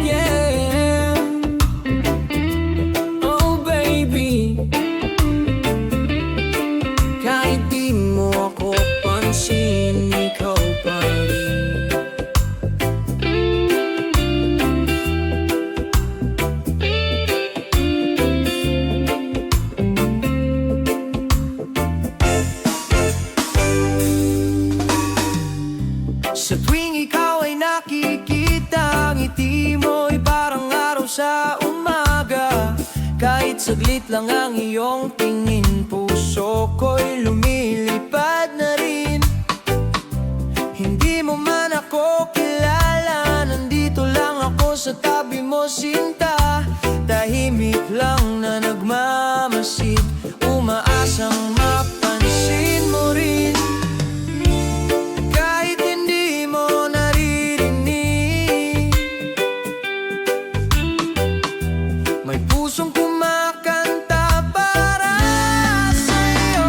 Yeah. Oh baby, kahit di mo ako pansin, ikaw pa rin. Sa tuwing ikaw ay nakikita, ngiti mo'y parang araw sa umaga. Kahit saglit lang ang iyong tingin, puso ko'y lumilipad na rin. Hindi mo man ako kilala, nandito lang ako sa tabi mo, sinta. Tahimik lang na nagmamasid, umaasang mapansin mo rin. Kahit hindi mo naririnig, may pusong kumakanta para sa'yo.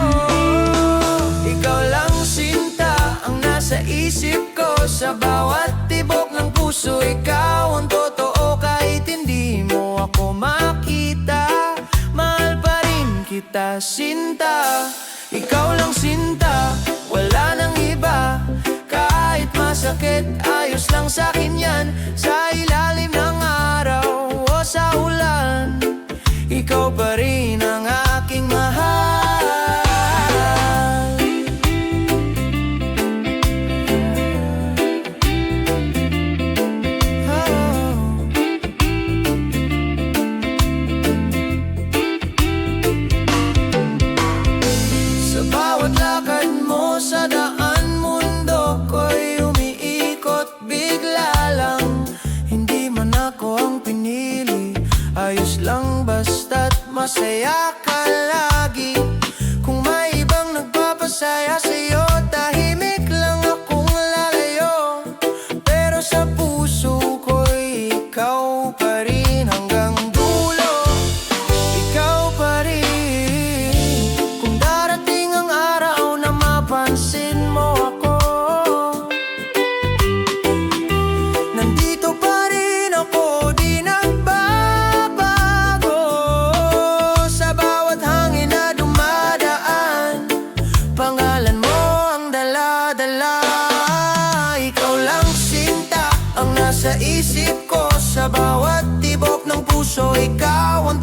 Ikaw lang sinta ang nasa isip ko, sa bawat tibok ng puso. Ikaw ang totoo kahit hindi mo ako makita. Mahal pa rin kita, sinta. Ikaw lang sinta, wala nang iba. Kahit masakit, ayos lang sa'kin yan. Sa ilalim ng araw o sa ulan, ikaw pa rin ang aking mahal. Sa bawat lakad mo sa daan, mundo ko'y umiikot bigla lang. Hindi man ako ang pinili, ayos lang basta't masaya ka lagi. Kung may ibang nagpapasaya sa'yo, tahimik lang akong lalayo. Pero sa puso ko'y ikaw pa rin hanggang dulo. Ikaw pa rin. Kung darating ang araw na mapansin mo ako, nandito pa rin ako, di nagbabago. Sa bawat hangin na dumadaan, pangalan mo ang dala-dala. Ikaw lang sinta ang nasa isip ko, sa bawat tibok ng puso. Ikaw ang